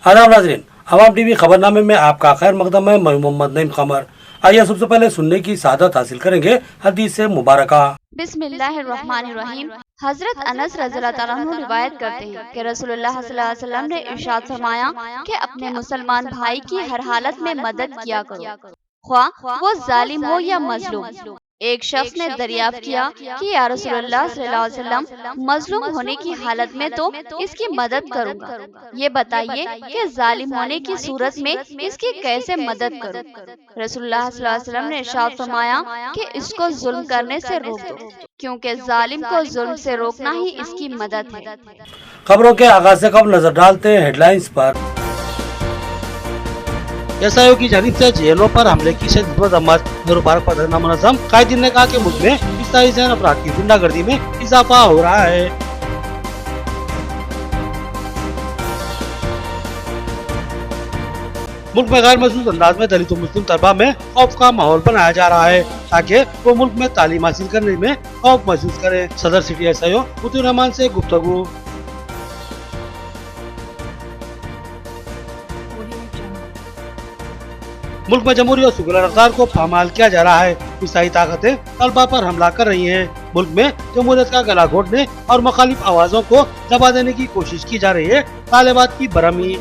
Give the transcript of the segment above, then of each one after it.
आदाब नाज़रीन, अवाम टीवी खबरनामे में आपका खैर मकदम है। मैं मोहम्मद नईम खमर। आइए सबसे पहले सुनने की सादत हासिल करेंगे हदीस मुबारका। बिस्मिल्लाहिर्रहमानिर्रहीम। हजरत अनस रज़ियल्लाहु ताला अन्हु रिवायत करते हैं कि रसूलुल्लाह सल्लल्लाहु अलैहि वसल्लम ने इरशाद फरमाया कि अपने मुसलमान भाई की हर हालत में मदद किया करो, ख्वाह वो जालिम हो या मजलूम। एक शख्स ने दरियाफ्त किया कि या रसूलुल्लाह सल्लल्लाहु अलैहि वसल्लम, मजलूम होने की हालत में तो इसकी मदद करूंगा, ये बताइए कि जालिम होने की सूरत में इसकी कैसे मदद करूं। रसूलुल्लाह सल्लल्लाहु अलैहि वसल्लम ने इरशाद फरमाया कि इसको जुल्म करने से रोक दो, क्योंकि जालिम को जुल्म से रोकना ही इसकी मदद है। खबरों के आगाज से कब नजर डालते हैं हेडलाइंस पर। एसआईओ की जानिब से जेलों पर हमले की शदीद मजम्मत, मुबारक पर धरना मुनज़्ज़म। कायदीन ने कहा कि मुल्क में इस्लाही ज़हन अपराध की गुंडागर्दी में इजाफा हो रहा है। मुल्क में गैर महसूस अंदाज में दलित मुस्लिम तलबा में खौफ का माहौल बनाया जा रहा है ताकि वो मुल्क में तालीम हासिल करने में खौफ महसूस करे। सदर सिटी एसआईओ मुतीउर रहमान से गुफ्तगू। मुल्क में जमहूरी और सेकुलर रफ्तार को पामाल किया जा रहा है। ईसाई ताकतें तलबा पर हमला कर रही हैं। मुल्क में जमहूरियत का गला घोटने और मुखालिफ आवाजों को दबा देने की कोशिश की जा रही है। तालिबात की बरहमी।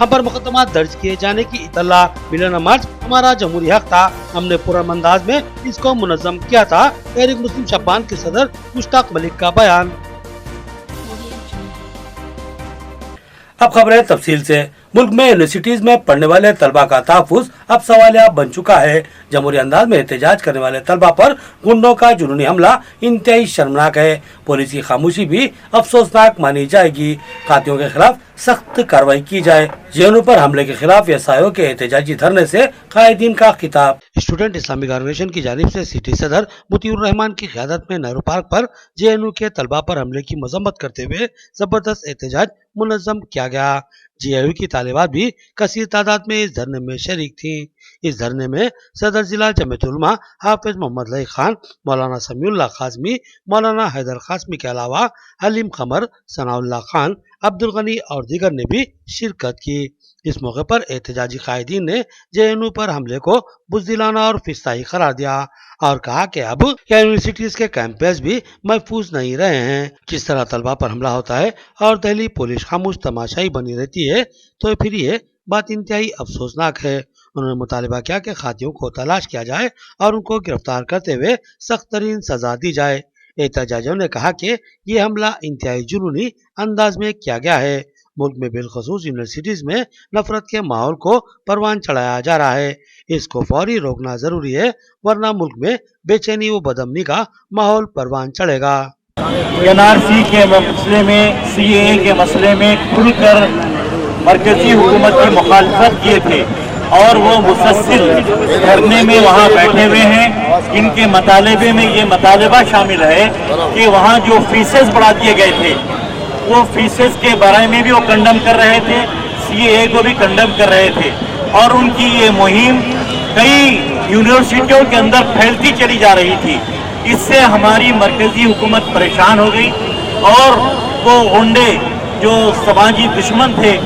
हम पर मुकदमा दर्ज किए जाने की इतला मिलन मार्च हमारा जमहूरी हक था, हमने पूरा अंदाज में इसको मुनज़्ज़म किया था। तहरीक मुस्लिम शब्बान के सदर मुश्ताक मलिक का बयान। अब खबरें तफसील से। मुल्क में यूनिवर्सिटीज में पढ़ने वाले तलबा का तहफ़्फ़ुज़ अब सवालिया बन चुका है। जमहूरी अंदाज में एहतजाज करने वाले तलबा पर गुंडों का जुनूनी हमला इंतहाई शर्मनाक है। पुलिस की खामोशी भी अफसोसनाक मानी जाएगी। कातिलों के खिलाफ सख्त कार्रवाई की जाए। जेलों पर हमले के खिलाफ एसआईओ के एहतजाजी धरने से कायदीन का खिताब। स्टूडेंट इस्लामिक ऑर्गेनाइजेशन की जानिब से सिटी सदर मुतीउर रहमान की क़यादत में नेहरू पार्क पर जेएनयू के तलबा पर हमले की मजम्मत करते हुए जबरदस्त एहतजाज मुनज़्ज़म किया गया। जेएनयू की तालिबात भी कसीर तादाद में इस धरने में शरीक थी। इस धरने में सदर जिला जमीयत उलमा हाफिज मोहम्मद लई खान, मौलाना समीउल्लाह काज़मी, मौलाना हैदर काज़मी के अलावा हलीम खमर, सनाउल्लाह खान, अब्दुल गनी और दीगर ने भी शिरकत की। इस मौके पर एहतजाजी कायदीन ने जेएनयू पर हमले को बुज़दिलाना और फिस्ताई करार दिया और कहा कि अब यूनिवर्सिटीज के कैंपस भी महफूज नहीं रहे हैं। जिस तरह तलबा पर हमला होता है और दिल्ली पुलिस खामोश तमाशाई बनी रहती है तो फिर ये बात इंतहाई अफसोसनाक है। उन्होंने मुतालिबा किया कि खातियों को तलाश किया जाए और उनको गिरफ्तार करते हुए सख्त तरीन सजा दी जाए। एहतजाजियों ने कहा कि ये हमला इंतहाई जुनूनी अंदाज में किया गया है। मुल्क में बिलखसूस यूनिवर्सिटीज में नफरत के माहौल को परवान चढ़ाया जा रहा है। इसको फौरी रोकना जरूरी है, वरना मुल्क में बेचैनी व बदअमनी का माहौल परवान चढ़ेगा। एनआरसी के मसले में, सीएए के मसले में खुलकर मरकजी हुकूमत की मुखालफत किए थे और वो मुसलसल धरने में वहाँ बैठे हुए हैं। इनके मतालबे में ये मतालबा शामिल है कि वहाँ जो फीसेस बढ़ा दिए गए थे वो फीसेस के बारे में भी वो कंडम कर रहे थे, सीएए को भी कंडम कर रहे थे और उनकी ये मुहिम कई यूनिवर्सिटियों के अंदर फैलती चली जा रही थी। इससे हमारी मरकजी हुकूमत परेशान हो गई और वो गुंडे जो समाजी दुश्मन थे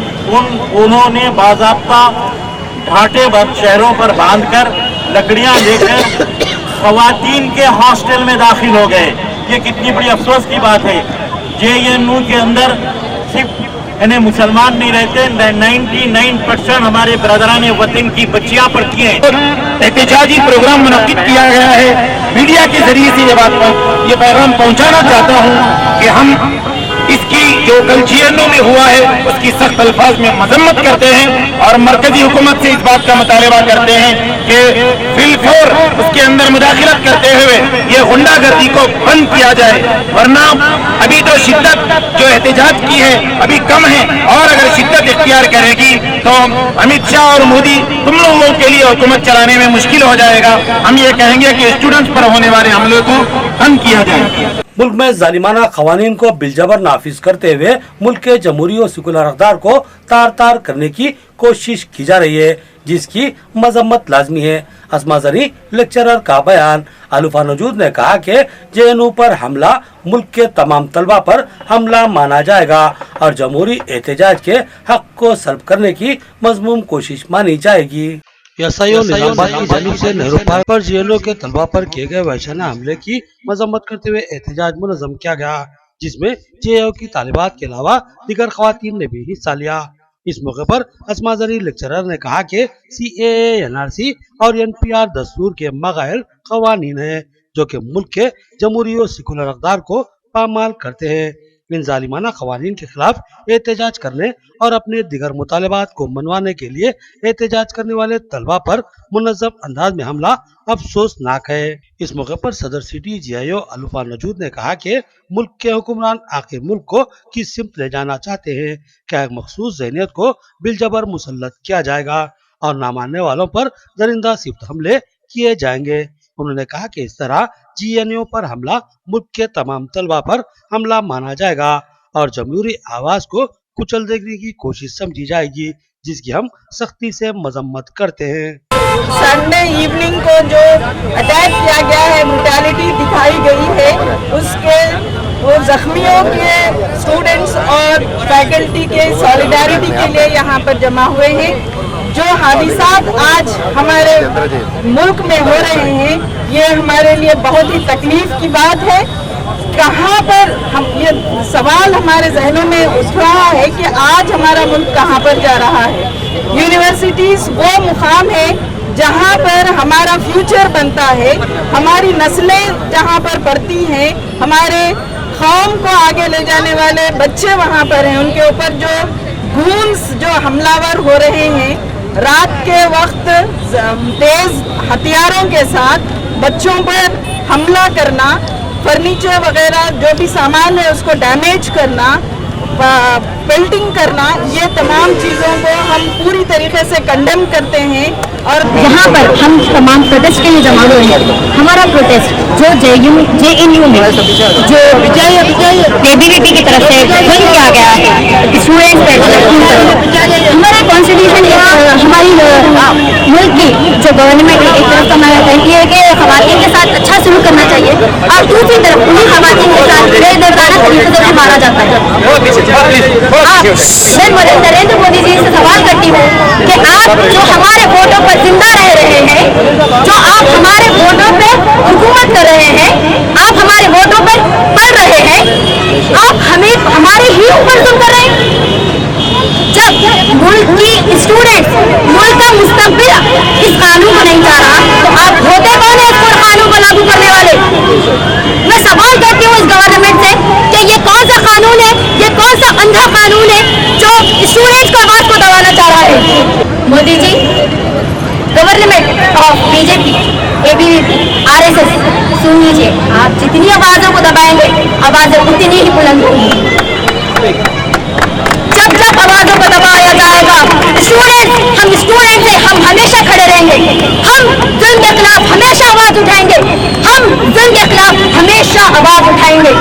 उन्होंने बाज़ाब्ता ढाटे शहरों पर बांधकर लकड़ियां लेकर खवातीन के हॉस्टल में दाखिल हो गए। ये कितनी बड़ी अफसोस की बात है। जेएनयू के अंदर सिर्फ यानी मुसलमान नहीं रहते, 99% हमारे ब्रदरान वतन की बच्चियां पढ़ती हैं। एहतजाजी प्रोग्राम मुनक्किद किया गया है। मीडिया के जरिए से ये पैगाम पहुंचाना चाहता हूं कि हम इसकी जो कल जेएनयू में हुआ है उसकी सख्त अल्फाज में मजम्मत करते हैं और मरकजी हुकूमत से इस बात का मुतालबा करते हैं कि फिलफौर उसके अंदर मुदाखिलत करते हुए ये गुंडागर्दी को बंद किया जाए, वरना अभी तो शिद्दत जो एहतजाज की है अभी कम है और अगर शिद्दत इख्तियार करेगी तो अमित शाह और मोदी तुम लोगों के लिए हुकूमत चलाने में मुश्किल हो जाएगा। हम ये कहेंगे कि स्टूडेंट्स पर होने वाले हमलों को बंद किया जाए। मुल्क में जालिमाना खवानीन को बिलजबर नाफिज करते हुए मुल्क के जमहूरी और सेकुलर अक़दार को तार तार करने की कोशिश की जा रही है। جس کی मजम्मत लाजमी है। अस्मा जरी लेक्चरर का बयान। अलूफा नजूद ने कहा कि JNU पर हमला मुल्क के तमाम तलबा पर हमला माना जाएगा और जमहूरी एहतजाज के हक को सल्ब करने की मजमूम कोशिश मानी जाएगी। निजामाबाद की जानिब से नेहरू पार्क पर JNU के तलबा पर किए गए वहशाना हमले की मजम्मत करते हुए एहतजाज मुनज़्ज़म किया गया, जिसमें JNU की तालिबात के अलावा दीगर खवातीन ने भी हिस्सा लिया। इस मौके पर अस्मा जरी लेक्चरर ने कहा कि CAA, NRC और NPR दस्तूर के मग़ाइल क़वानीन हैं जो कि मुल्क के जमहूरी और सेकुलर अक़दार को पामाल करते हैं। इन जालिमाना क़वानीन के खिलाफ एहतजाज करने और अपने दिगर मुतालबात को मनवाने के लिए एहतजाज करने वाले तलबा पर मुनज़्ज़म अंदाज में हमला अफसोसनाक है। इस मौके पर सदर सिटी GIO अलूफा नजूद ने कहा कि मुल्क के हुक्मरान आखिर मुल्क को किस सिमत ले जाना चाहते हैं। क्या एक मखसूस ज़हनियत को बिलजबर मुसल्लत किया जाएगा और ना मानने वालों पर दरिंदा सिफ्त हमले किए जाएंगे। उन्होंने कहा कि इस तरह JNU पर हमला मुल्क के तमाम तलबा पर हमला माना जाएगा और जमहूरी आवाज को कुचल देने की कोशिश समझी जाएगी, जिसकी हम सख्ती से मजम्मत करते हैं। संडे इवनिंग को जो अटैक किया गया है, ब्रुटैलिटी दिखाई गई है, उसके वो जख्मियों के स्टूडेंट्स और फैकल्टी के सॉलिडारिटी के लिए यहाँ पर जमा हुए हैं। जो हादिसात आज हमारे मुल्क में हो रहे हैं, ये हमारे लिए बहुत ही तकलीफ की बात है। कहाँ पर हम ये सवाल हमारे जहनों में उठ रहा है कि आज हमारा मुल्क कहाँ पर जा रहा है। यूनिवर्सिटीज वो मुकाम है जहाँ पर हमारा फ्यूचर बनता है, हमारी नस्लें जहाँ पर पढ़ती हैं, हमारे कौम को आगे ले जाने वाले बच्चे वहाँ पर हैं। उनके ऊपर जो गूंस जो हमलावर हो रहे हैं, रात के वक्त तेज हथियारों के साथ बच्चों पर हमला करना, फर्नीचर वगैरह जो भी सामान है उसको डैमेज करना, पेल्टिंग करना, ये तमाम चीज़ों को हम पूरी तरीके से कंडेम करते हैं। और यहाँ पर हम तमाम प्रोटेस्ट के लिए जमा हुए हैं। हमारा प्रोटेस्ट जो JNU में जो ABVP की तरफ से बंद किया गया है स्टूडेंट्स पे, हमारा कॉन्स्टिट्यूशन हमारी मुल्क की जो गवर्नमेंट है, एक तरफ हमारा कहती है कि ख़वातीन के साथ अच्छा सलूक करना चाहिए और दूसरी तरफ उन्हीं ख़वातीन के साथ बेदर्दाना तरीके से मारा जाता है। मैं नरेंद्र मोदी जी से सवाल करती हूँ कि आप जो हमारे वोटों पर जिंदा रह रहे हैं, जो आप हमारे वोटों पे हुकूमत कर रहे हैं, आप हमारे वोटों पर पढ़ रहे हैं, आप हमें हमारे ही ऊपर जुल्म कर रहे हैं। जब मुल्क की स्टूडेंट, मुल्क का मुस्तकबिल इस कानून को नहीं चाह रहा, तो आप होते कौन है इस कानून को लागू करने वाले? मैं सवाल करती हूँ इस गवर्नमेंट से कि ये कौन सा कानून है, ये कौन सा अंधा कानून है जो स्टूडेंट्स को आवाज को दबाना चाह रहा है। Modi ji, government of BJP, ABVP, RSS, सुन लीजिए, आप जितनी आवाजों को दबाएंगे आवाजें उतनी ही बुलंद होंगी। जब जब आवाजों को दबाया जाएगा, हम स्टूडेंट हैं, हम हमेशा खड़े रहेंगे, हम जुल्म के खिलाफ हमेशा आवाज उठाएंगे, हम जुल्म के खिलाफ हमेशा आवाज उठाएंगे।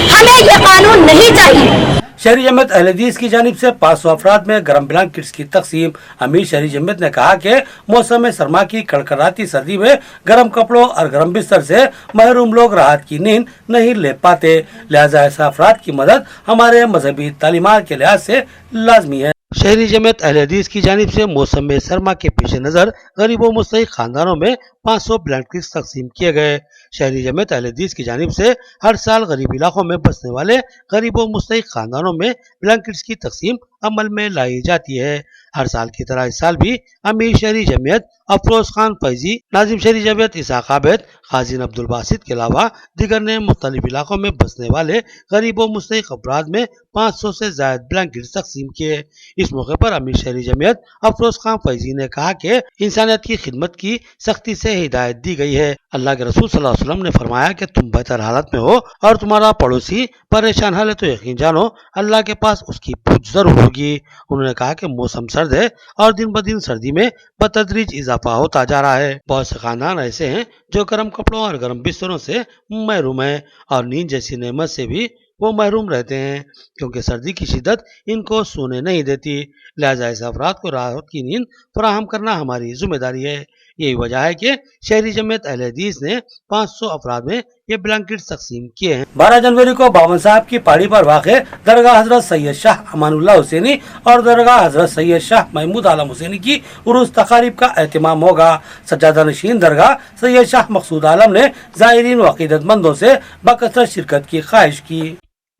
हमें ये कानून नहीं चाहिए। शहरी जमीयत अहले हदीस की जानिब से 500 अफराद में गर्म ब्लैंकेट्स की तकसीम। अमीर शहरी जमीयत ने कहा कि मौसम सरमा की कड़कड़ाती सर्दी में गर्म कपड़ों और गर्म बिस्तर से महरूम लोग राहत की नींद नहीं ले पाते, लिहाजा ऐसा अफराद की मदद हमारे मजहबी तालीमात के लिहाज से लाजमी है। शहरी जमीयत अहले हदीस की जानिब से मौसम सरमा के पेश नज़र गरीबों मुस्तहिक खानदानों में 500 ब्लैंकेट्स तकसीम किए गए। शहरी जमीयत अहले हदीस की जानिब से हर साल गरीब इलाकों में बसने वाले गरीबों मुस्तहिक खानदानों में ब्लैंकेट्स की तकसीम अमल में लाई जाती है। हर साल की तरह इस साल भी अमीर शहरी जमीयत अफरोज खान फैजी, नाजिम शहरी जमीयत इसाक आबिद, काजी अब्दुल बासित के अलावा दिगर ने मुख्तलिफ इलाकों में बसने वाले गरीबों मुस्तहिक अफराद में 500 से ज्यादा ब्लैंकेट तकसीम किए। इस मौके पर अमीर शहरी जमीयत अफरोज खान फैजी ने कहा कि इंसानियत की खिदमत की सख्ती से हिदायत दी गई है। अल्लाह के रसूल सल्लल्लाहु अलैहि वसल्लम ने फरमाया कि तुम बेहतर हालत में हो और तुम्हारा पड़ोसी परेशान हाल है तो यकीन जानो अल्लाह के पास उसकी पूछ जरूर होगी। उन्होंने कहा कि मौसम सर्द है और दिन ब दिन सर्दी में बतदरीज इजाफा होता जा रहा है। बहुत से खानदान ऐसे हैं जो गर्म कपड़ों और गर्म बिस्तरों से महरूम हैं और नींद जैसी नेमत से भी वो महरूम रहते हैं, क्योंकि सर्दी की शिद्दत इनको सोने नहीं देती। लिहाजा ऐसे अफराद को राहत की नींद फराहम करना हमारी जिम्मेदारी है। यही वजह है कि शहरी जमीयत अहले हदीस ने 500 अफराद में ये ब्लैंकेट तकसीम किए हैं। 12 जनवरी को बावन साहब की पहाड़ी पर वाक़े दरगाह हजरत सैयद शाह अमानुल्लाह हुसैनी और दरगाह हजरत सैयद शाह महमूद आलम हुसैनी की उरूस तकारीब का एहतमाम होगा। सज्जादा नशीन दरगाह सैयद शाह मकसूद आलम ने ज़ायरीन व अक़ीदतमंदों से बकसरत शिरकत की ख्वाहिश की।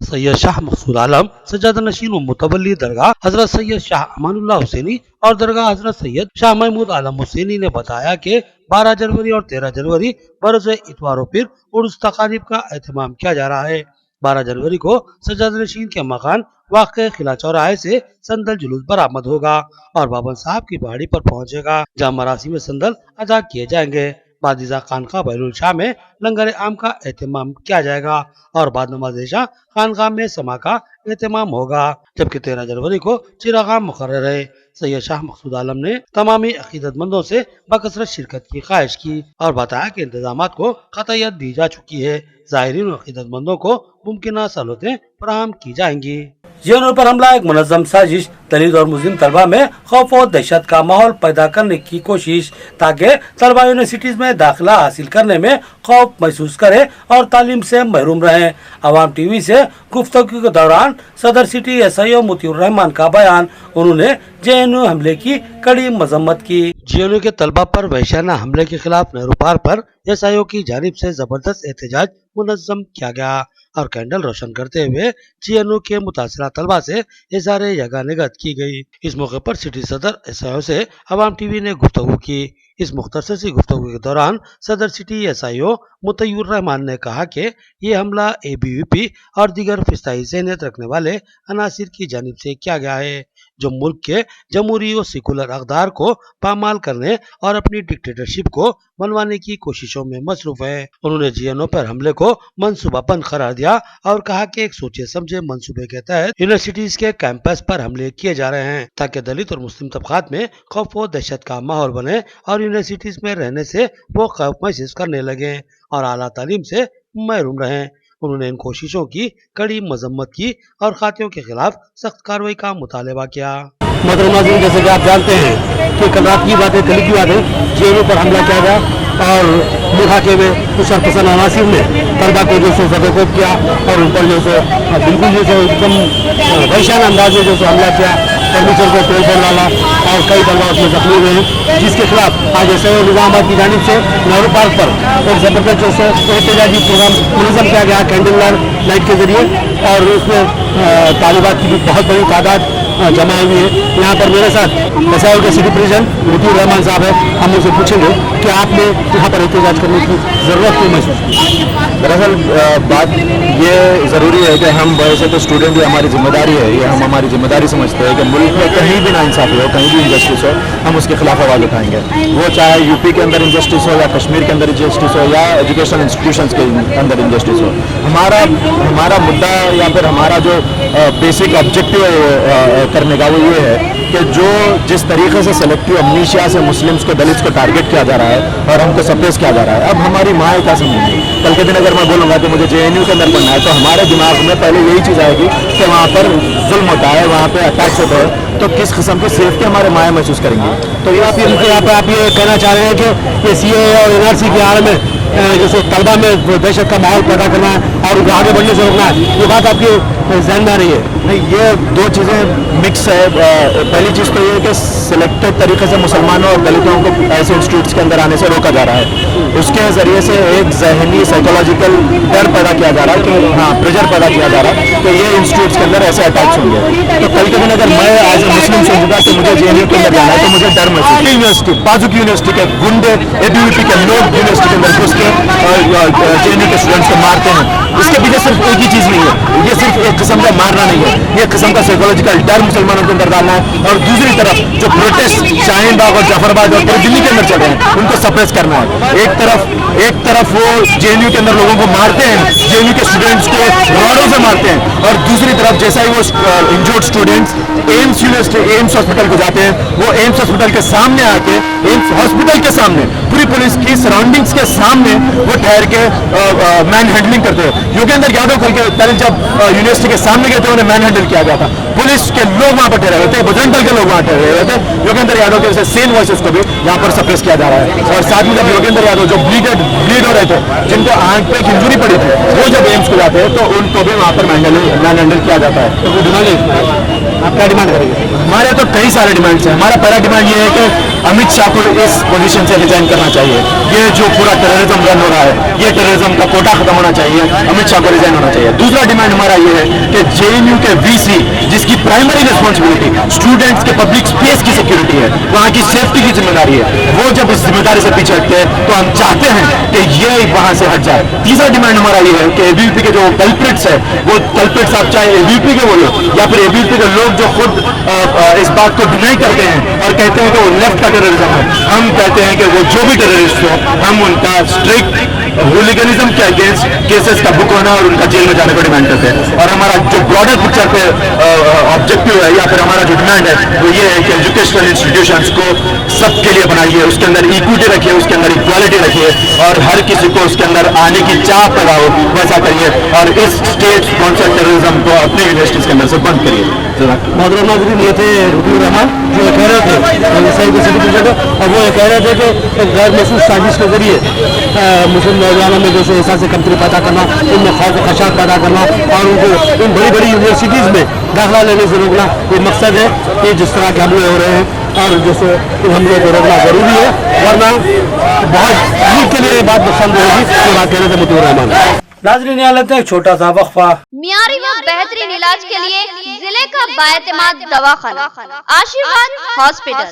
सैयद शाह मकसूद आलम, सज्जादा नशीन व मुतवल्ली दरगाह हजरत सैयद शाह अमानुल्लाह हुसैनी और दरगाह हजरत सैयद शाह महमूद आलम हुसैनी ने बताया कि 12 जनवरी और 13 जनवरी बरोज़ इतवार व पीर उर्स तकारीब का एहतमाम किया जा रहा है। 12 जनवरी को सज्जादा नशीन के मकान वाक़े किला चौराहे से संदल जुलूस बरामद होगा और बावन साहब की पहाड़ी पर पहुंचेगा, जहां मरासिम संदल अदा किए जाएंगे। बादिजा खानका बहरुल शाह में लंगर आम का एहतमाम किया जाएगा और बाद नमाज इशा खानका में समा का एहतमाम होगा, जबकि 13 जनवरी को चिरागाम मुकर्रर है। सैयद शाह मकसूद आलम ने तमामी अक़ीदतमंदों से बकसरत शिरकत की ख्वाहिश की और बताया कि इंतजामात को क़तईयत दी जा चुकी है। ज़ाहिरीन व अक़ीदतमंदों को मुमकिन सहूलतें फराहम की जाएंगी। जेएनयू पर हमला एक मुनज़्ज़म साजिश, दलित और मुस्लिम तलबा में खौफ और दहशत का माहौल पैदा करने की कोशिश, ताकि तलबा यूनिवर्सिटीज में दाखिला हासिल करने में खौफ महसूस करे और तालीम से महरूम रहे। अवाम टीवी से गुफ्तगू के दौरान सदर सिटी SIO मोतियुर रहमान का बयान, उन्होंने जेएनयू हमले की कड़ी मजम्मत की। जेएनयू के तलबा पर वहशाना हमले के खिलाफ नेहरू पार्क पर SIO की जानिब से जबरदस्त एहतजाज मुनज़्ज़म किया गया और कैंडल रोशन करते हुए जेएनयू के मुतासिरा तलबा से इज़हार यगानिगत की गई। इस मौके पर सिटी सदर SIO से अवाम टीवी ने गुफ्तगू की। इस मुख्तसर सी गुफ्तगू के दौरान सदर सिटी SIO मोतियुर रहमान ने कहा कि ये हमला ABVP और दीगर फिस्ताई ज़हनियत रखने वाले अनासिर की जानिब से किया गया है, जो मुल्क के जमहूरी और सेकुलर अक़दार को पामाल करने और अपनी डिक्टेटरशिप को मनवाने की कोशिशों में मसरूफ है। उन्होंने जेएनयू पर हमले को मनसूबाबंद करार दिया और कहा कि एक सोचे समझे मंसूबे के तहत यूनिवर्सिटीज के कैंपस पर हमले किए जा रहे हैं, ताकि दलित और मुस्लिम तबकात में खौफ और दहशत का माहौल बने और यूनिवर्सिटीज में रहने से वो खौफ महसूस करने लगे और आला तालीम से महरूम रहें। उन्होंने इन कोशिशों की कड़ी मजम्मत की और खातियों के खिलाफ सख्त कार्रवाई का मुतालबा किया। मोहतरम नाज़रीन, जैसे कि आप जानते हैं कि कल रात की बात है, कल की बात है, जेएनयू पर हमला किया गया और मुहाके में कुछ सरपसंद अनासिर ने तलबा को जो सो सदकोब किया और उन पर जो सो बिल्कुल जो सो एकदम वहशाना अंदाज में जो सो हमला किया, फर्नीचर को तोड़ फोड़ डाला और कई तलबा उसमें जख्मी हुए हैं, जिसके खिलाफ आज SIO निज़ामाबाद की जानिब से नेहरू पार्क पर एक जबरदस्त जो सो एहतजाजी प्रोग्राम मुनज़्ज़म किया गया कैंडल लाइट के जरिए और उसमें तालिबात की भी बहुत बड़ी तादाद जमा हुई है। यहाँ पर मेरे साथ SIO के सिटी प्रेसिडेंट मोतियुर रहमान साहब है, हम उनसे पूछेंगे कि आपने यहाँ पर एहतजाज करने की ज़रूरत क्यों महसूस की। दरअसल बात ये ज़रूरी है कि हम वैसे तो स्टूडेंट ही हमारी जिम्मेदारी है, ये हम हमारी जिम्मेदारी समझते हैं कि मुल्क में कहीं भी नाइंसाफ़ी हो, कहीं भी इंजस्टिस हो, हम उसके खिलाफ आवाज़ उठाएंगे। वो चाहे यूपी के अंदर इंजस्टिस हो या कश्मीर के अंदर इंजस्टिस हो या एजुकेशनल इंस्टीट्यूशंस के अंदर इंजस्टिस हो। हमारा मुद्दा या फिर हमारा जो बेसिक ऑब्जेक्टिव करने का वो ये है कि जो जिस तरीके से सेलेक्टिव अमनीशिया से मुस्लिम्स को दलित्स को टारगेट किया जा रहा है और हमको सप्रेस किया जा रहा है, अब हमारी माँ क्या समझेंगी। कल के दिन अगर मैं बोलूँगा कि मुझे जेएनयू के अंदर पढ़ना है, तो हमारे दिमाग में पहले यही चीज़ आएगी कि वहाँ पर जुल्म होता है, वहाँ पर अटैक्स होते हैं, तो किस किस्म की सेफ्टी हमारे माएँ महसूस करेंगी। तो ये आप ये कहना चाह रहे हैं कि ये CAA और NRC के आड़ में जैसे तलबा में दहशत का माहौल पैदा करना है और उनको आगे बढ़ने से रोकना है, ये बात आपकी ज़हन में आ रही है? नहीं, ये दो चीज़ें मिक्स है। पहली चीज़ तो ये कि सिलेक्टेड तरीके से मुसलमानों और दलितों को ऐसे इंस्टीट्यूट्स के अंदर आने से रोका जा रहा है। उसके ज़रिए से एक जहनी साइकोलॉजिकल डर पैदा किया जा रहा है कि हाँ, प्रेशर पैदा किया जा रहा है कि ये इंस्टीट्यूट्स के अंदर ऐसे अटैक्स होंगे। तो कल के दिन अगर मैं एज ए मुस्लिम सोचूंगा कि मुझे जेएनयू के अंदर जाना है, तो मुझे डर महसूस। यूनिवर्सिटी बाजू की यूनिवर्सिटी के गुंडे ABVP के लोग यूनिवर्सिटी के अंदर घुस के जेएनयू के स्टूडेंट्स को मारते हैं, इसके पीछे सिर्फ एक ही चीज़ नहीं है, ये सिर्फ एक किस्म का मारना नहीं है, ये किस्म का साइकोलॉजिकल डर मुसलमानों के अंदर डालना है। और दूसरी तरफ जो प्रोटेस्ट शाहीन बाग और जाफराबाद और पूरी दिल्ली के अंदर चल रहे हैं, उनको सप्रेस करना है। एक एक तरफ वो जेएनयू के अंदर लोगों को मारते हैं, जेएनयू के स्टूडेंट्स को रॉडों से मारते हैं, और दूसरी तरफ जैसा ही वो इंजर्ड स्टूडेंट्स एम्स हॉस्पिटल को जाते हैं, वो एम्स हॉस्पिटल के सामने आके, एम्स हॉस्पिटल के सामने पूरी पुलिस की सराउंडिंग्स के सामने वो ठहर के मैन हैंडलिंग करते हैं। योगेंद्र यादव कल के पहले जब यूनिवर्सिटी के सामने गए थे उन्हें मैन हैंडल किया गया था, पुलिस के लोग वहां पर ठहरे हुए थे, बजरंग दल के लोग वहां ठहरे हुए थे। योगेंद्र यादव के जैसे सेम वॉइसेस को भी यहाँ पर सप्रेस किया जा रहा है। और साथ में जब योगेंद्र यादव जो ब्लीड हो रहे थे, जिनको आंख पे इंजरी पड़ी थी, वो जब एम्स को जाते हैं तो उनको भी वहाँ पर मैन हैंडल किया जाता है। तो आप क्या डिमांड करेंगे? हमारे तो कई सारे डिमांड्स हैं। हमारा पहला डिमांड ये है कि अमित शाह को इस पोजीशन से रिजाइन करना चाहिए। ये जो पूरा टेररिज्म रन हो रहा है, ये टेररिज्म का कोटा खत्म होना चाहिए, अमित शाह को रिजाइन होना चाहिए। दूसरा डिमांड हमारा ये है कि जेएनयू के वीसी, जिसकी प्राइमरी रिस्पॉन्सिबिलिटी स्टूडेंट्स के पब्लिक स्पेस की सिक्योरिटी है, वहाँ की सेफ्टी की जिम्मेदारी है, वो जब इस जिम्मेदारी से पीछे हटते हैं तो हम चाहते हैं कि ये वहाँ से हट जाए। तीसरा डिमांड हमारा ये है कि एबीवीपी के जो कल्प्रिट्स है, वो कल्प्रिट्स आप चाहे एबीवीपी के बोलो या फिर एबीवीपी के लोग जो खुद इस बात को डिनाई करते हैं और कहते हैं कि वो लेफ्ट का टेररिज्म है, हम कहते हैं कि वो जो भी टेररिस्ट हो, हम उनका स्ट्रिक्ट हुलिगनिज्म के अगेंस्ट केसेस का बुक होना और उनका जेल में जाने को डिमांड करते हैं। और हमारा जो ब्रॉडर पिक्चर पे ऑब्जेक्टिव है या फिर हमारा जो डिमांड है वो ये है कि एजुकेशनल इंस्टीट्यूशंस को सबके लिए बनाइए, उसके अंदर इक्विटी रखिए, उसके अंदर इक्वालिटी रखिए, और हर किसी को उसके अंदर आने की चाह पैदा हो, वैसा करिए, और इस स्टेट स्पॉन्सर्ड टेररिज्म को अपनी यूनिवर्सिटीज के अंदर से बंद करिए। मोहतरम नाज़रीन, ये थे रुकनुर रहमान जो कह रहे थे और वो कह रहे थे कि गैर महसूस साजिश के जरिए मुस्लिम नौजवानों में जैसे एहसास कमतरी पैदा करना, उनमें खौफ व खशात पैदा करना और उनको इन बड़ी बड़ी यूनिवर्सिटीज़ में दाखिला लेने से रोकना, ये मकसद है कि जिस तरह के हमले हो रहे हैं और जैसे इन हमलों को रोकना ज़रूरी है, वरना बहुत मुल्क के लिए ये बात नुकसान होगी। ये बात कह रहे थे मुतीउर रहमान। नाज़रीन, यहाँ लेते हैं एक छोटा सा वक्फा। मियारी व बेहतरीन इलाज के लिए जिले का बाएतमाद दवाखाना आशीर्वाद हॉस्पिटल।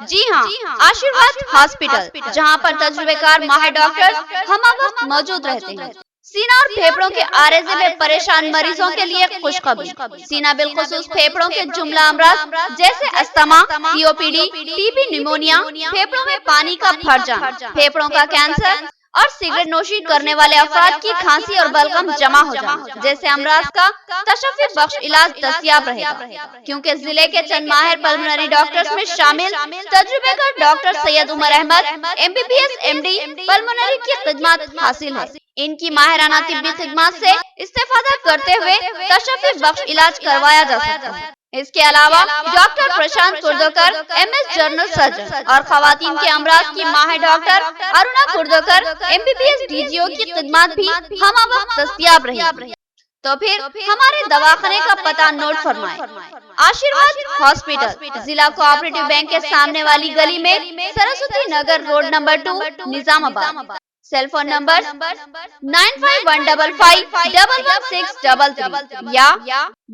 जी हाँ, आशीर्वाद हॉस्पिटल, जहाँ पर तजुर्बेकार माहिर डॉक्टर हम वक्त मौजूद रहते हैं। सीना और फेफड़ों के आरेज़े में परेशान मरीजों के लिए खुशखबरी। सीना बिलखुसूस फेफड़ों के जुमला अमराज जैसे अस्थमा, सीओपीडी, टीबी, निमोनिया, फेफड़ों में पानी का भर जाना, फेफड़ों का कैंसर और सिगरेट नोशी करने वाले अफराद की खांसी और बलगम जमा हो जाना जैसे अमराज का तशफ़्फ़ी बख्श इलाज दस्तयाब रहेगा, क्योंकि जिले के चंद माहिर पल्मोनरी डॉक्टर्स में शामिल तजुर्बेकार doctor Syed Umar Ahmed MBBS MD pulmonary की खिदमत हासिल है। इनकी माहिराना तिब्बी खिदमत से इस्तेफादा करते हुए तशफ़्फ़ी बख्श इलाज करवाया जा सकता है। इसके अलावा डॉक्टर प्रशांत कुर्दोकर MS जनरल सर्जन और खवातीन के अमराज की माहिर डॉक्टर अरुणा कुर्दोकर MBBS DGO की खिदमत भी हम वक्त दस्तयाब रहेगी। तो फिर हमारे दवाखाने का पता नोट फरमाएं। आशीर्वाद हॉस्पिटल, जिला कोऑपरेटिव बैंक के सामने वाली गली में, Saraswati Nagar road number 2, Nizamabad. Cell phone number 9515511633 या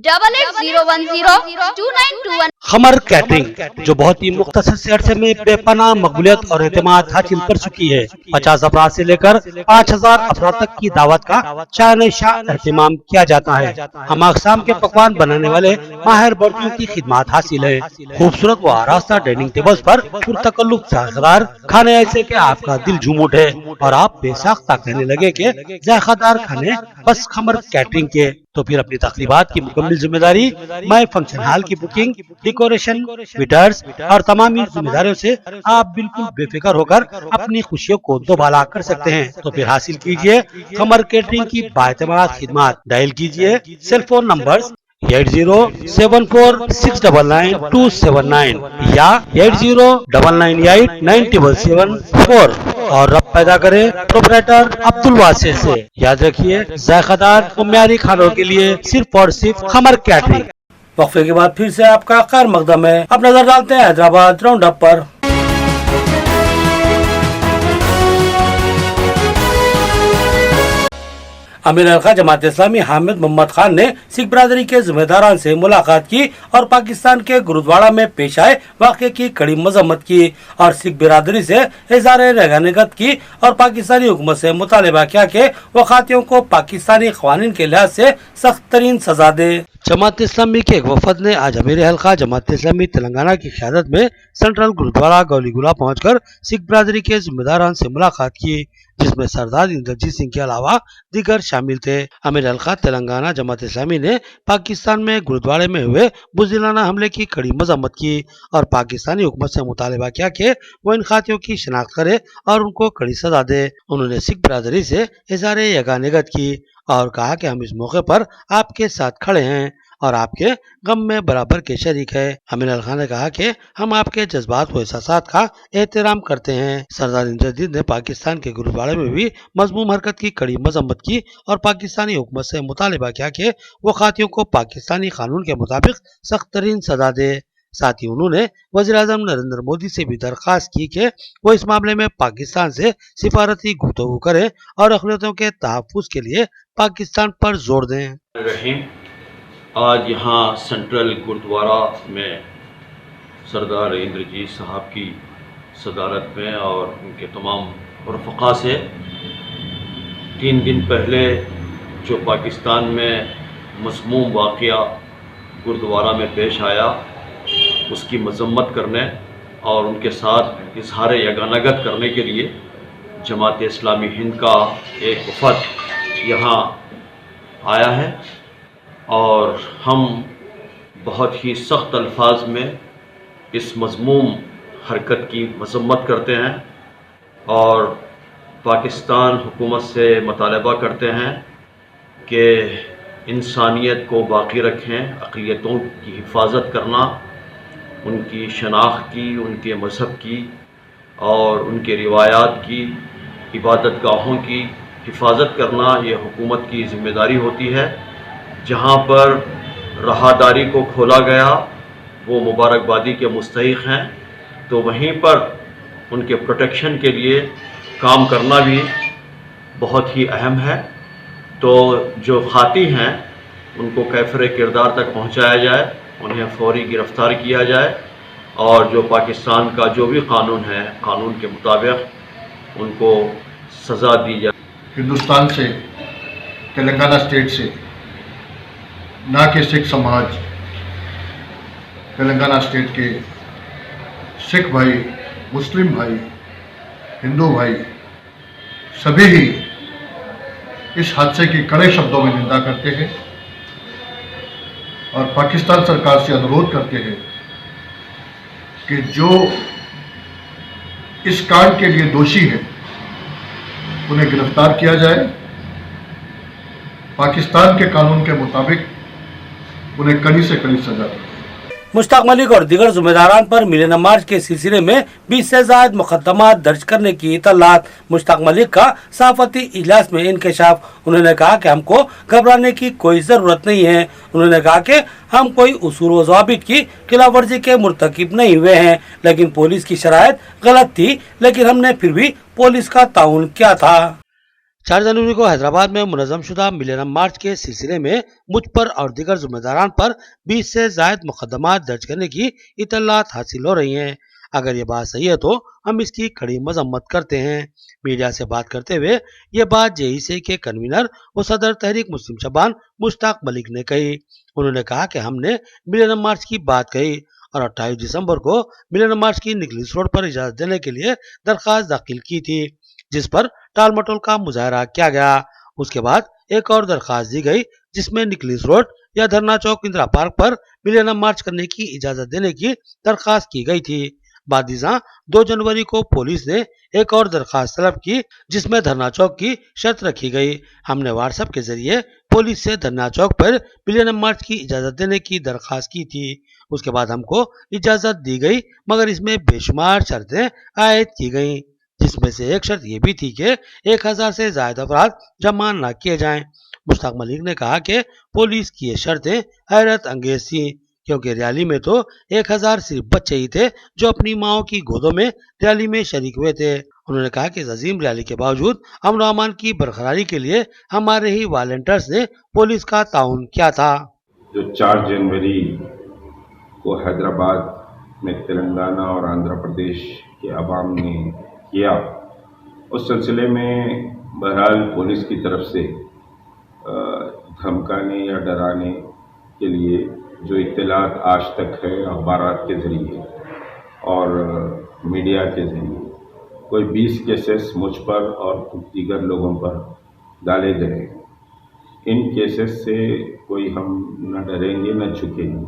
8801029291। खमर कैटरिंग जो बहुत ही मुख्तसर से अरसे में बेपनाह मकबूलियत और एतमाद हासिल कर चुकी है। 50 अफराद से लेकर 5000 अफराद तक की दावत का शान शाह एहतमाम किया जाता है। हम अक़साम के पकवान बनाने वाले माहिर बर्तियों की खिदमत हासिल है। खूबसूरत व आरास्ता डाइनिंग टेबल्स पर पुरतकल्लुफ़ जायकेदार खाने ऐसे के आपका दिल झूम उठे और आप बेसाख्ता कहने लगे कि जायकेदार खाने बस खमर कैटरिंग के। तो फिर अपनी तकरीबात की मुकम्मल जिम्मेदारी माय फंक्शन हॉल की बुकिंग, डेकोरेशन, वेटर्स और तमाम जिम्मेदारियों से आप बिल्कुल बेफिक्र होकर अपनी खुशियों को दोबाला कर सकते हैं। तो फिर हासिल कीजिए खमर कैटरिंग की बाएतमाद खिदमत। डायल कीजिए सेल फोन नंबर 8074699279 या 8099897774 और रब पैदा करे प्रोपराइटर अब्दुल वासे से। याद रखिए, जायकेदार और म्यारी खानों के लिए सिर्फ और सिर्फ खमर कैटरिंग। वक्फे के बाद फिर से आपका खैर मकदम है। अब नजर डालते हैं हैदराबाद राउंड अप पर। अमीर अलखा जमात इस्लामी हामिद मोहम्मद खान ने सिख बरादरी के जिम्मेदारान से मुलाकात की और पाकिस्तान के गुरुद्वारा में पेश आए वाक़े की कड़ी मजम्मत की और सिख बिरादरी से इज़हार रहगनगत की और पाकिस्तानी हुकूमत से मुतालबा किया कि वो खातियों को पाकिस्तानी क़वानीन के लिहाज से सख्त तरीन सजा दे। जमात इस्लामी के एक वफद ने आज अमीर हल्का जमात इस्लामी तेलंगाना की क़यादत में सेंट्रल गुरुद्वारा गौलीगुला पहुंचकर सिख बरादरी के जिम्मेदारान से मुलाकात की, जिसमें सरदार इंद्रजीत सिंह के अलावा दीगर शामिल थे। अमीर हल्का तेलंगाना जमात इस्लामी ने पाकिस्तान में गुरुद्वारे में हुए बुज़दिलाना हमले की कड़ी मजम्मत की और पाकिस्तानी हुकूमत से मुतालबा किया कि वो इन खातियों की शिनाख्त करे और उनको कड़ी सजा दे। उन्होंने सिख बरादरी से इज़हार यगानियत की और कहा कि हम इस मौके पर आपके साथ खड़े हैं और आपके गम में बराबर के शरीक है। अमीर अल खान ने कहा कि हम आपके जज्बात व एहसासात का एहतराम करते हैं। सरदार इंद्रजीत ने पाकिस्तान के गुरुद्वारे में भी मजमूम हरकत की कड़ी मजम्मत की और पाकिस्तानी हुकूमत से मुतालबा किया कि वो खातियों को पाकिस्तानी कानून के मुताबिक सख्त तरीन सजा दे। साथ ही उन्होंने वज़ीर-ए-आज़म नरेंद्र मोदी से भी दरख्वास्त की कि वो इस मामले में पाकिस्तान से सिफारती गुफ्तगू करें और अक़लियतों के तहफ़्फ़ुज़ के लिए पाकिस्तान पर जोर दें। आज यहाँ सेंट्रल गुरुद्वारा में सरदार इंद्रजीत साहब की सदारत में और उनके तमाम रफ़क़ा से 3 दिन पहले जो पाकिस्तान में मज़मूम वाक़या गुरुद्वारा में पेश आया उसकी मजम्मत करने और उनके साथ इज़हार यगानगत करने के लिए जमात इस्लामी हिंद का एक वफ़द यहाँ आया है और हम बहुत ही सख्त अल्फाज में इस मज़मूम हरकत की मजम्मत करते हैं और पाकिस्तान हुकूमत से मुतालबा करते हैं कि इंसानियत को बाकी रखें, अक़लियतों की हिफाजत करना, उनकी शनाख्त की, उनके मज़हब की और उनके रिवायात की, इबादत गाहों की हिफाजत करना ये हुकूमत की ज़िम्मेदारी होती है। जहाँ पर राहदारी को खोला गया वो मुबारकबादी के मुस्तहिक़ हैं, तो वहीं पर उनके प्रोटेक्शन के लिए काम करना भी बहुत ही अहम है। तो जो खाती हैं उनको कैफ़र किरदार तक पहुँचाया जाए, उन्हें फ़ौरी गिरफ़्तार किया जाए और जो पाकिस्तान का जो भी कानून है कानून के मुताबिक उनको सज़ा दी जाए। हिंदुस्तान से, तेलंगाना स्टेट से ना कि सिख समाज, तेलंगाना स्टेट के सिख भाई, मुस्लिम भाई, हिंदू भाई सभी ही इस हादसे की कड़े शब्दों में निंदा करते हैं और पाकिस्तान सरकार से अनुरोध करते हैं कि जो इस कांड के लिए दोषी है उन्हें गिरफ्तार किया जाए, पाकिस्तान के कानून के मुताबिक उन्हें कड़ी से कड़ी सजा दी। मुश्ताक मलिक और दीगर जिम्मेदारान पर मिलेनियम मार्च के सिलसिले में 20 से ज़ायद मुकदमात दर्ज करने की इतलात। मुश्ताक मलिक का सहाफ़ती इजलास में इंकशाफ। उन्होंने कहा कि हमको घबराने की कोई ज़रूरत नहीं है। उन्होंने कहा कि हम कोई उसूल व ज़वाबित की खिलाफ वर्जी के मुर्तकिब नहीं हुए हैं, लेकिन पुलिस की शराइत गलत थी, लेकिन हमने फिर भी पुलिस का ताउन किया था। 4 जनवरी को हैदराबाद में मुनज़्ज़म शुदा मिलेनियम मार्च के सिलसिले में मुझ पर और दीगर जिम्मेदारान पर 20 से ज़ायद मुकदमात दर्ज करने की इतलात हासिल हो रही हैं। अगर ये बात सही है तो हम इसकी कड़ी मजम्मत करते हैं। मीडिया से बात करते हुए ये बात JEC के कन्वीनर व सदर तहरीक मुस्लिम शबान मुश्ताक मलिक ने कही। उन्होंने कहा कि हमने मिलेनियम मार्च की बात कही और 28 दिसंबर को मिलेनियम मार्च की निकलिस रोड पर इजाज़त देने के लिए दरख्वास्त दाखिल की थी, जिस पर टाल मटोल का मुजाहरा किया गया। उसके बाद एक और दरख्वास्त दी गई जिसमें निकलिस रोड या धरना चौक इंदिरा पार्क पर मिलेनियम मार्च करने की इजाजत देने की दरख्वास्त की गई थी। बादीजा 2 जनवरी को पुलिस ने एक और दरख्वास्त तलब की जिसमें धरना चौक की शर्त रखी गई। हमने व्हाट्सएप के जरिए पुलिस से धरना चौक पर मिलेनियम मार्च की इजाजत देने की दरख्वास्त की थी। उसके बाद हमको इजाजत दी गई, मगर इसमें बेशुमार शर्तें आयद की गईं, जिसमें से एक शर्त यह भी थी कि 1000 से ज्यादा अफराद जमा न किए जाएं। मुश्ताक मलिक ने कहा कि पुलिस की ये शर्तें हैरत अंगेज थी, क्योंकि रैली में तो 1000 सिर्फ बच्चे ही थे जो अपनी माओ की गोदों में रैली में शरीक हुए थे। उन्होंने कहा कि इस अजीम रैली के बावजूद अमन व अमान की बरकरारी के लिए हमारे ही वॉलंटियर्स ने पुलिस का ताउन किया था। जो 4 जनवरी को हैदराबाद में तेलंगाना और आंध्र प्रदेश के अवाम ने किया, उस सिलसिले में बहरहाल पुलिस की तरफ से धमकाने या डराने के लिए जो इत्तलात आज तक है अखबारात के ज़रिए और मीडिया के ज़रिए, कोई 20 केसेस मुझ पर और कुछ दीगर लोगों पर डाले गए। इन केसेस से कोई हम न डरेंगे न झुकेंगे,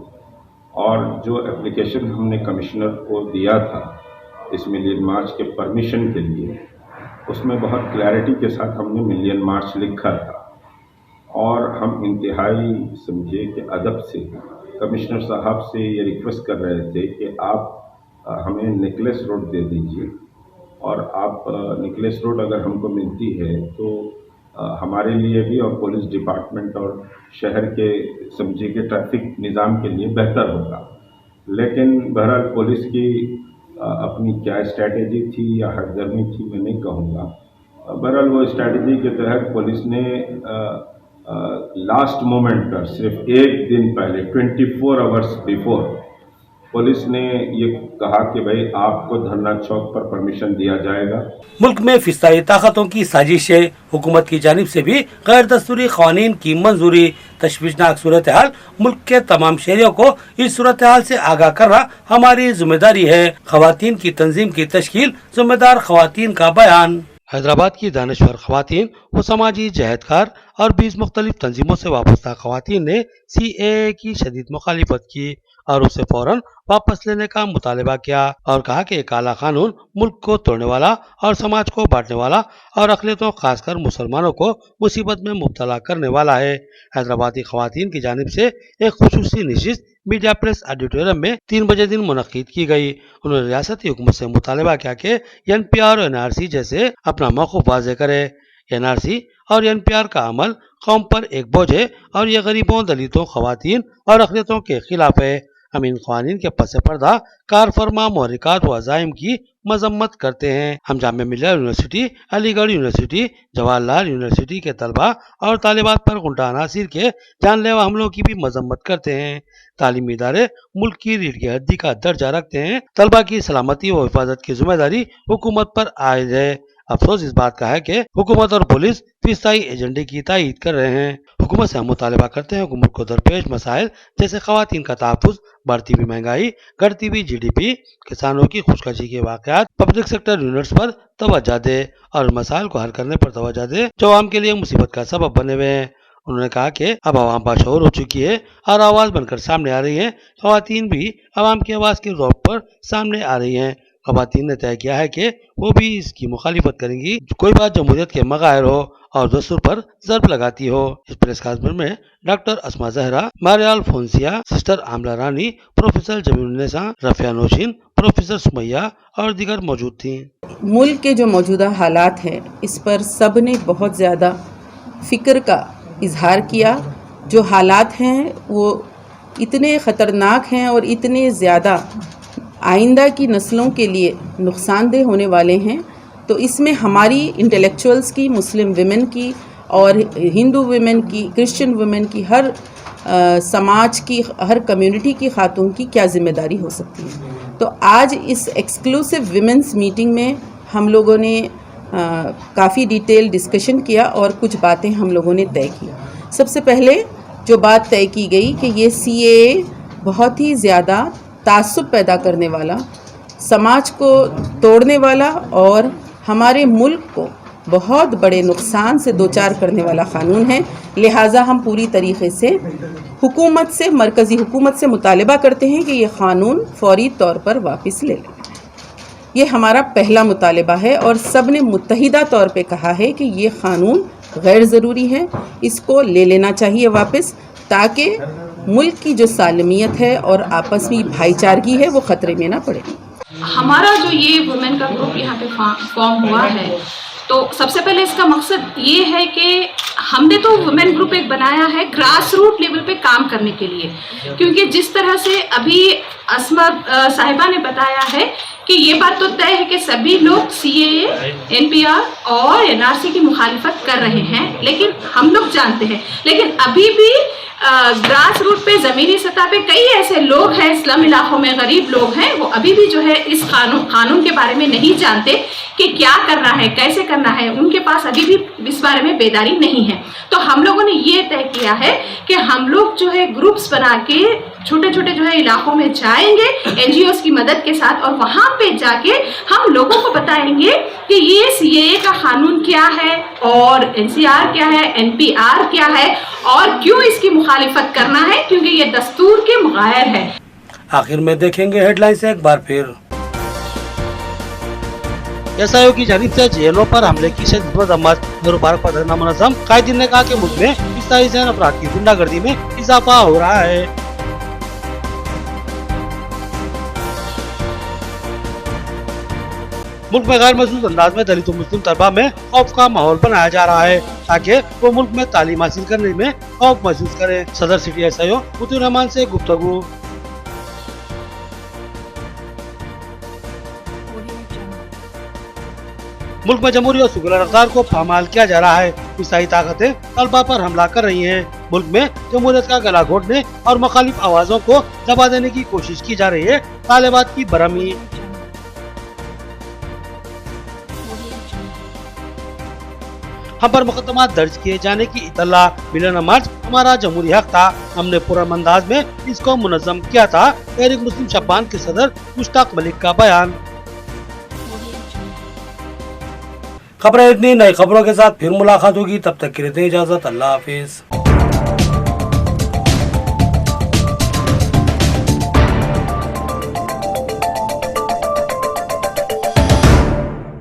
और जो एप्लीकेशन हमने कमिश्नर को दिया था इस मिलियन मार्च के परमिशन के लिए, उसमें बहुत क्लैरिटी के साथ हमने मिलियन मार्च लिखा था, और हम इंतहाई समझे कि अदब से कमिश्नर साहब से ये रिक्वेस्ट कर रहे थे कि आप हमें नेकलेस रोड दे दीजिए, और आप नेकलेस रोड अगर हमको मिलती है तो हमारे लिए भी और पुलिस डिपार्टमेंट और शहर के समझे के ट्रैफिक निज़ाम के लिए बेहतर होगा। लेकिन बहरहाल पुलिस की अपनी क्या स्ट्रैटेजी थी या हरदर्मी थी मैं नहीं कहूँगा। बहरहाल वो स्ट्रैटेजी के तहत पुलिस ने लास्ट मोमेंट पर सिर्फ एक दिन पहले 24 आवर्स बिफोर पुलिस ने ये कहा कि भाई आपको धरना चौक पर परमिशन दिया जाएगा। मुल्क में फिस्ताई ताकतों की साजिशें, हुकूमत की जानिब से भी गैर दस्तूरी क़वानीन की मंजूरी, तशवीशनाक सूरत हाल, मुल्क के तमाम शहरियों को इस सूरत हाल से आगाह करना हमारी जिम्मेदारी है। ख़वातीन की तंजीम की तश्कील, जिम्मेदार ख़वातीन का बयान। हैदराबाद की दानिशवर ख़वातीन व समाजी जहदकार और 20 मुख्तलिफ तंजीमों से वाबस्ता ख़वातीन ने CAA की शदीद मुखालिफत की और उसे फौरन वापस लेने का मुतालबा किया और कहा कि एक काला कानून मुल्क को तोड़ने वाला और समाज को बांटने वाला और अक़लियतों खासकर मुसलमानों को मुसीबत में मुब्तला करने वाला है। हैदराबादी ख़वातीन की जानिब से एक खुसूसी नशिस्त मीडिया प्रेस ऑडिटोरियम में 3 बजे दिन मुनक़्क़िद की गई। उन्होंने रियासती हुकूमत से मुतालबा किया कि NPR और NRC जैसे अपना मौक़िफ़ वाज़ेह करे। NRC और NPR का अमल कौम पर एक बोझ है और ये गरीबों, दलितों, ख़वातीन और अक़लियतों के खिलाफ है। हम इन क़वानीन के पस पर्दा कार फरमा महरिकात व अज़ाइम की मजम्मत करते हैं। हम Jamia Millia university, Aligarh university, Jawaharlal university के तलबा और तालिबात पर गुंडा अनासिर के जानलेवा हमलों की भी मजम्मत करते हैं। तालीमी इदारे मुल्क की रीढ़ की हड्डी का दर्जा रखते हैं। तलबा की सलामती व हिफाजत की जिम्मेदारी हुकूमत पर आयद है। अफसोस इस बात का है कि हुकूमत और पुलिस फिस्ताई एजेंडे की तायीद कर रहे हैं। हुकूमत से हम मुतालबा करते हैं हुकूमत को दरपेश मसाइल जैसे ख़वातीन का तहफ़्फ़ुज़, बढ़ती हुई महंगाई, घटती हुई GDP, किसानों की खुदकशी के वाक़यात, पब्लिक सेक्टर यूनिट्स पर तवज्जो दे और मसाइल को हल करने पर तवज्जो दे जो आवाम के लिए मुसीबत का सबब बने हुए हैं। उन्होंने कहा कि अब आवाम बाशऊर हो चुकी है और आवाज़ बनकर सामने आ रही है। ख़वातीन भी आवाम की आवाज़ के ज़ौक़ पर सामने आ रही हैं। ख़वातीन ने तय किया है कि वो भी इसकी मुखालिफत करेंगी कोई बात जमहूरियत के मग़ाहिर हो और दस्तूर पर ज़र्ब लगाती हो। इस प्रेस कॉन्फ्रेंस में डॉक्टर अस्मा ज़हरा, मारियाल फोंसिया, सिस्टर आमला रानी, प्रोफेसर जमीलुन्निसा, रफ़िया नौशीन, प्रोफेसर सुमैया और दीगर मौजूद थीं। मुल्क के जो मौजूदा हालात हैं इस पर सब ने बहुत ज़्यादा फ़िक्र का इजहार किया। जो हालात हैं वो इतने ख़तरनाक हैं और इतने ज़्यादा आइंदा की नस्लों के लिए नुकसानदेह होने वाले हैं, तो इसमें हमारी इंटेलेक्चुअल्स की, मुस्लिम विमेन की और हिंदू विमेन की, क्रिश्चियन विमेन की, हर समाज की, हर कम्युनिटी की खातून की क्या ज़िम्मेदारी हो सकती है। तो आज इस एक्सक्लूसिव विमेंस मीटिंग में हम लोगों ने काफ़ी डिटेल डिस्कशन किया और कुछ बातें हम लोगों ने तय की। सबसे पहले जो बात तय की गई कि ये CAA बहुत ही ज़्यादा तासुब पैदा करने वाला, समाज को तोड़ने वाला और हमारे मुल्क को बहुत बड़े नुकसान से दो चार करने वाला क़ानून है। लिहाजा हम पूरी तरीक़े से हुकूमत से, मरकज़ी हुकूमत से मुतालबा करते हैं कि ये क़ानून फ़ौरी तौर पर वापस ले लें। ये हमारा पहला मुतालबा है और सब ने मुत्तहिदा तौर पे कहा है कि ये क़ानून गैर ज़रूरी है, इसको ले लेना चाहिए वापस, ताकि मुल्क की जो सालमियत है और आपस में भाईचारगी है वो ख़तरे में ना पड़े। हमारा जो ये वुमेन का ग्रुप यहाँ पे फॉर्म हुआ है, तो सबसे पहले इसका मकसद ये है कि हमने तो वुमेन ग्रुप एक बनाया है ग्रास रूट लेवल पे काम करने के लिए, क्योंकि जिस तरह से अभी अस्मा साहिबा ने बताया है कि ये बात तो तय है कि सभी लोग CAA, NPR और NRC की मुखालिफत कर रहे हैं, लेकिन हम लोग जानते हैं, लेकिन अभी भी ग्रास रूट पे ज़मीनी सतह पे कई ऐसे लोग हैं, इस्लाम इलाकों में गरीब लोग हैं, वो अभी भी जो है इस कानून के बारे में नहीं जानते कि क्या करना है, कैसे करना है। उनके पास अभी भी इस बारे में बेदारी नहीं है। हैं। तो हम लोगों ने ये तय किया है कि हम लोग जो है ग्रुप्स बना के छोटे छोटे जो है इलाकों में जाएंगे NGOs की मदद के साथ, और वहां पे जाके हम लोगों को बताएंगे कि ये CAA का कानून क्या है और NCR क्या है, NPR क्या है और क्यों इसकी मुखालिफत करना है, क्योंकि ये दस्तूर के मुग़ायर है। आखिर में देखेंगे हेडलाइंस एक बार फिर। SIO की जानिब से JNO पर हमले की शदीद मजम्मत, नेहरू पार्क पर धरना मुनज़्ज़म। कायदीन ने कहा कि मुल्क में ईसाई जैन अपराध की गुंडागर्दी में इजाफा हो रहा है। मुल्क में गैर महसूस अंदाज में दलित और मुस्लिम तलबा में खौफ का माहौल बनाया जा रहा है ताकि वो मुल्क में तालीम हासिल करने में खौफ महसूस करें। सदर सिटी SIO मुतीउर रहमान से गुफ्तगू। मुल्क में जमहूरी और सेकुलर रफ्तार को पामाल किया जा रहा है। ईसाई ताकतें तलबा पर हमला कर रही हैं। मुल्क में जमहूरियत का गला घोटने और मुखालिफ आवाजों को दबा देने की कोशिश की जा रही है। तालिबात की बरहमी। हम पर मुकदमा दर्ज किए जाने की इतला। मिलन मार्च हमारा जमहूरी हक था, हमने पुरअमन अंदाज में इसको मुनज़्ज़म किया था। तहरीक मुस्लिम शब्बान के सदर मुश्ताक मलिक का बयान। खबरें इतनी, नई खबरों के साथ फिर मुलाकात होगी, तब तक के लिए इजाजत, अल्लाह हाफिज।